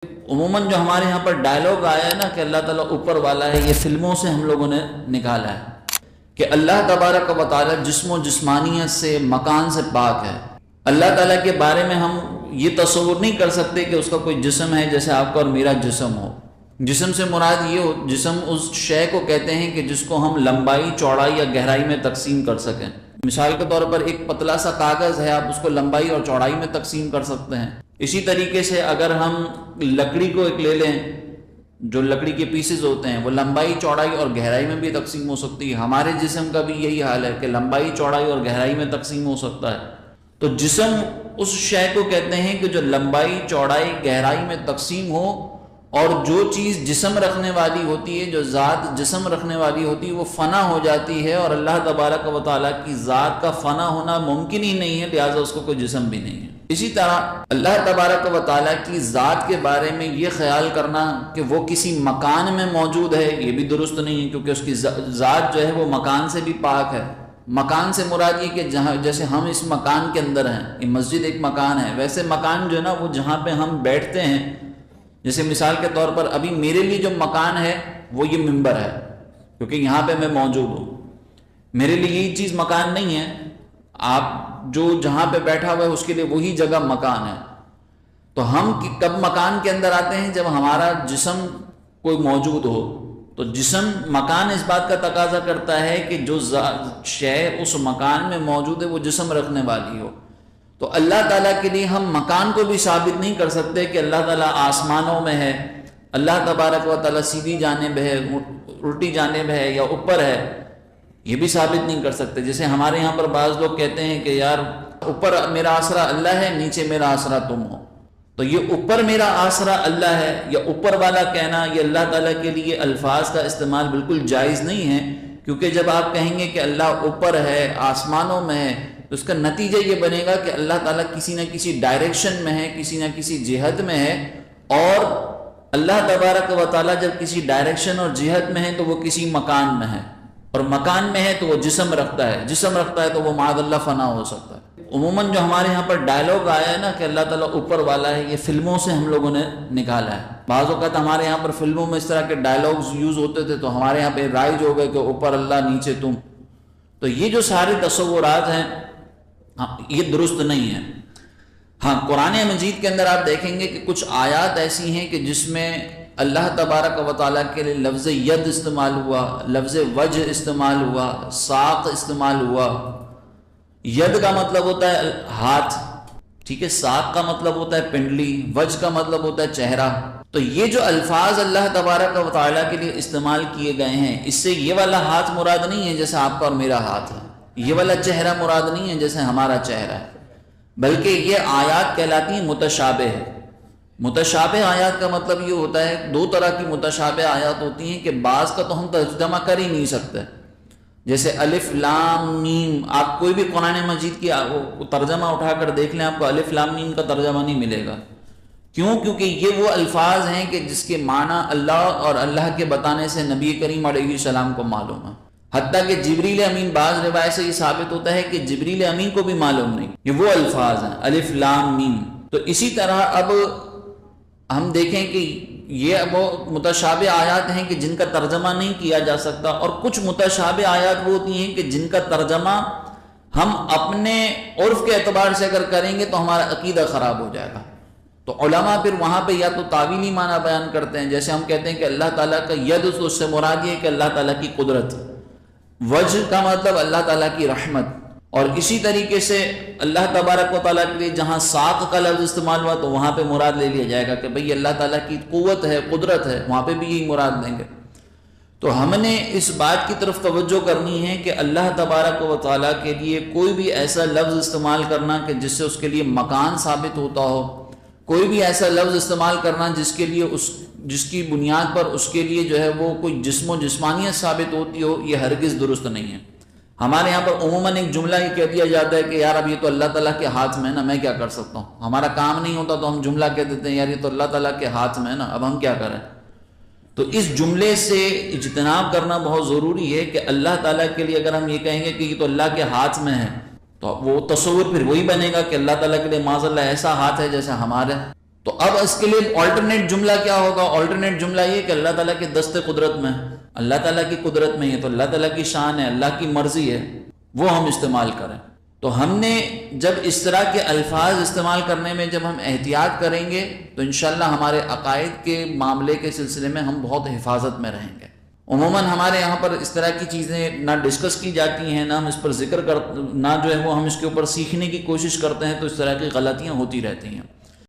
عموماً جو ہمارے یہاں پر ڈائلاگ آیا ہے نا کہ اللہ تعالیٰ اوپر والا ہے، یہ فلموں سے ہم لوگوں نے نکالا ہے کہ اللہ تبارک و تعالیٰ جسم و جسمانیت سے، مکان سے پاک ہے۔ اللہ تعالیٰ کے بارے میں ہم یہ تصور نہیں کر سکتے کہ اس کا کوئی جسم ہے جیسے آپ کا اور میرا جسم ہو۔ جسم سے مراد یہ ہو، جسم اس شے کو کہتے ہیں کہ جس کو ہم لمبائی، چوڑائی یا گہرائی میں تقسیم کر سکیں۔ مثال کے طور پر ایک پتلا سا کاغذ ہے، آپ اس کو لمبائی اور چوڑائی میں تقسیم کر سکتے ہیں۔ اسی طریقے سے اگر ہم لکڑی کو ایک لے لیں، جو لکڑی کے پیسز ہوتے ہیں، وہ لمبائی، چوڑائی اور گہرائی میں بھی تقسیم ہو سکتی ہے۔ ہمارے جسم کا بھی یہی حال ہے کہ لمبائی، چوڑائی اور گہرائی میں تقسیم ہو سکتا ہے۔ تو جسم اس شے کو کہتے ہیں کہ جو لمبائی، چوڑائی، گہرائی میں تقسیم ہو، اور جو چیز جسم رکھنے والی ہوتی ہے، جو ذات جسم رکھنے والی ہوتی ہے، وہ فنا ہو جاتی ہے، اور اللہ تبارک و تعالیٰ کی ذات کا فنا ہونا ممکن ہی نہیں ہے، لہٰذا اس کو کوئی جسم بھی نہیں ہے۔ اسی طرح اللہ تبارک و تعالیٰ کی ذات کے بارے میں یہ خیال کرنا کہ وہ کسی مکان میں موجود ہے، یہ بھی درست نہیں ہے، کیونکہ اس کی ذات جو ہے وہ مکان سے بھی پاک ہے۔ مکان سے مراد یہ کہ جہاں، جیسے ہم اس مکان کے اندر ہیں، یہ مسجد ایک مکان ہے، ویسے مکان جو ہے نا وہ جہاں پہ ہم بیٹھتے ہیں، جیسے مثال کے طور پر ابھی میرے لیے جو مکان ہے وہ یہ ممبر ہے، کیونکہ یہاں پہ میں موجود ہوں۔ میرے لیے یہ چیز مکان نہیں ہے، آپ جو جہاں پہ بیٹھا ہوا ہے اس کے لیے وہی جگہ مکان ہے۔ تو ہم کب مکان کے اندر آتے ہیں؟ جب ہمارا جسم کوئی موجود ہو۔ تو جسم، مکان اس بات کا تقاضا کرتا ہے کہ جو شے اس مکان میں موجود ہے وہ جسم رکھنے والی ہو۔ تو اللہ تعالیٰ کے لیے ہم مکان کو بھی ثابت نہیں کر سکتے کہ اللہ تعالیٰ آسمانوں میں ہے، اللہ تبارک و تعالیٰ سیدھی جانب ہے، الٹی جانب ہے یا اوپر ہے، یہ بھی ثابت نہیں کر سکتے۔ جیسے ہمارے یہاں پر بعض لوگ کہتے ہیں کہ یار اوپر میرا آسرا اللہ ہے، نیچے میرا آسرا تم ہو۔ تو یہ اوپر میرا آسرا اللہ ہے یا اوپر والا کہنا، یہ اللہ تعالیٰ کے لیے الفاظ کا استعمال بالکل جائز نہیں ہے، کیونکہ جب آپ کہیں گے کہ اللہ اوپر ہے، آسمانوں میں ہے، تو اس کا نتیجہ یہ بنے گا کہ اللہ تعالیٰ کسی نہ کسی ڈائریکشن میں ہے، کسی نہ کسی جہت میں ہے، اور اللہ تبارک و تعالیٰ جب کسی ڈائریکشن اور جہت میں ہے تو وہ کسی مکان میں ہے، اور مکان میں ہے تو وہ جسم رکھتا ہے، جسم رکھتا ہے تو وہ معاذ اللہ فنا ہو سکتا ہے۔ عموماً جو ہمارے یہاں پر ڈائلاگ آیا ہے نا کہ اللہ تعالیٰ اوپر والا ہے، یہ فلموں سے ہم لوگوں نے نکالا ہے۔ بعض اوقات ہمارے یہاں پر فلموں میں اس طرح کے ڈائلاگز یوز ہوتے تھے تو ہمارے یہاں پہ رائج ہو گئے کہ اوپر اللہ، نیچے تم۔ تو یہ جو سارے تصورات ہیں یہ درست نہیں ہے۔ ہاں، قرآن مجید کے اندر آپ دیکھیں گے کہ کچھ آیات ایسی ہیں کہ جس میں اللہ تبارک و تعالیٰ کے لیے لفظ ید استعمال ہوا، لفظ وجہ استعمال ہوا، ساق استعمال ہوا۔ ید کا مطلب ہوتا ہے ہاتھ، ٹھیک ہے، ساق کا مطلب ہوتا ہے پنڈلی، وجہ کا مطلب ہوتا ہے چہرہ۔ تو یہ جو الفاظ اللہ تبارک و تعالیٰ کے لیے استعمال کیے گئے ہیں، اس سے یہ والا ہاتھ مراد نہیں ہے جیسے آپ کا اور میرا ہاتھ ہے، یہ والا چہرہ مراد نہیں ہے جیسے ہمارا چہرہ ہے، بلکہ یہ آیات کہلاتی ہیں متشابہ ہے۔ متشابہ آیات کا مطلب یہ ہوتا ہے، دو طرح کی متشابہ آیات ہوتی ہیں کہ بعض کا تو ہم ترجمہ کر ہی نہیں سکتے، جیسے الف لام میم۔ آپ کوئی بھی قرآن مجید کی ترجمہ اٹھا کر دیکھ لیں، آپ کو الف لام میم کا ترجمہ نہیں ملے گا۔ کیوں؟ کیونکہ یہ وہ الفاظ ہیں کہ جس کے معنی اللہ اور اللہ کے بتانے سے نبی کریم علیہ السلام کو معلوم ہے۔ حتیٰ کہ جبریل امین، بعض روایت سے یہ ثابت ہوتا ہے کہ جبریل امین کو بھی معلوم نہیں، یہ وہ الفاظ ہیں الف لام میم۔ تو اسی طرح اب ہم دیکھیں کہ یہ وہ متشابہ آیات ہیں کہ جن کا ترجمہ نہیں کیا جا سکتا، اور کچھ متشابہ آیات وہ ہوتی ہیں کہ جن کا ترجمہ ہم اپنے عرف کے اعتبار سے اگر کریں گے تو ہمارا عقیدہ خراب ہو جائے گا۔ تو علماء پھر وہاں پہ یا تو تاویلی معنی بیان کرتے ہیں، جیسے ہم کہتے ہیں کہ اللہ تعالیٰ کا ید، اس سے مراد یہ ہے کہ اللہ تعالیٰ کی قدرت، وجہ کا مطلب اللہ تعالیٰ کی رحمت، اور اسی طریقے سے اللہ تبارک و تعالیٰ کے لیے جہاں ساق کا لفظ استعمال ہوا تو وہاں پہ مراد لے لیا جائے گا کہ بھئی اللہ تعالیٰ کی قوت ہے، قدرت ہے، وہاں پہ بھی یہی مراد لیں گے۔ تو ہم نے اس بات کی طرف توجہ کرنی ہے کہ اللہ تبارک و تعالیٰ کے لیے کوئی بھی ایسا لفظ استعمال کرنا کہ جس سے اس کے لیے مکان ثابت ہوتا ہو، کوئی بھی ایسا لفظ استعمال کرنا جس کے لیے جس کی بنیاد پر اس کے لیے جو ہے وہ کوئی جسم و جسمانیت ثابت ہوتی ہو، یہ ہرگز درست نہیں ہے۔ ہمارے یہاں پر عموماً ایک جملہ یہ کہہ دیا جاتا ہے کہ یار اب یہ تو اللہ تعالیٰ کے ہاتھ میں ہے نا، میں کیا کر سکتا ہوں، ہمارا کام نہیں ہوتا تو ہم جملہ کہہ دیتے ہیں یار یہ تو اللہ تعالیٰ کے ہاتھ میں ہے نا، اب ہم کیا کریں۔ تو اس جملے سے اجتناب کرنا بہت ضروری ہے کہ اللہ تعالیٰ کے لیے اگر ہم یہ کہیں گے کہ یہ تو اللہ کے ہاتھ میں ہے، تو وہ تصور پھر وہی بنے گا کہ اللہ تعالیٰ کے لیے معاذ اللہ ایسا ہاتھ ہے جیسے ہمارے۔ تو اب اس کے لیے آلٹرنیٹ جملہ کیا ہوگا؟ آلٹرنیٹ جملہ یہ کہ اللہ تعالیٰ کے دست قدرت میں، اللہ تعالیٰ کی قدرت میں ہے، تو اللہ تعالیٰ کی شان ہے، اللہ کی مرضی ہے، وہ ہم استعمال کریں۔ تو ہم نے جب اس طرح کے الفاظ استعمال کرنے میں جب ہم احتیاط کریں گے تو انشاءاللہ ہمارے عقائد کے معاملے کے سلسلے میں ہم بہت حفاظت میں رہیں گے۔ عموماً ہمارے یہاں پر اس طرح کی چیزیں نہ ڈسکس کی جاتی ہیں، نہ ہم اس پر ذکر نہ جو ہے وہ ہم اس کے اوپر سیکھنے کی کوشش کرتے ہیں، تو اس طرح کی غلطیاں ہوتی رہتی ہیں۔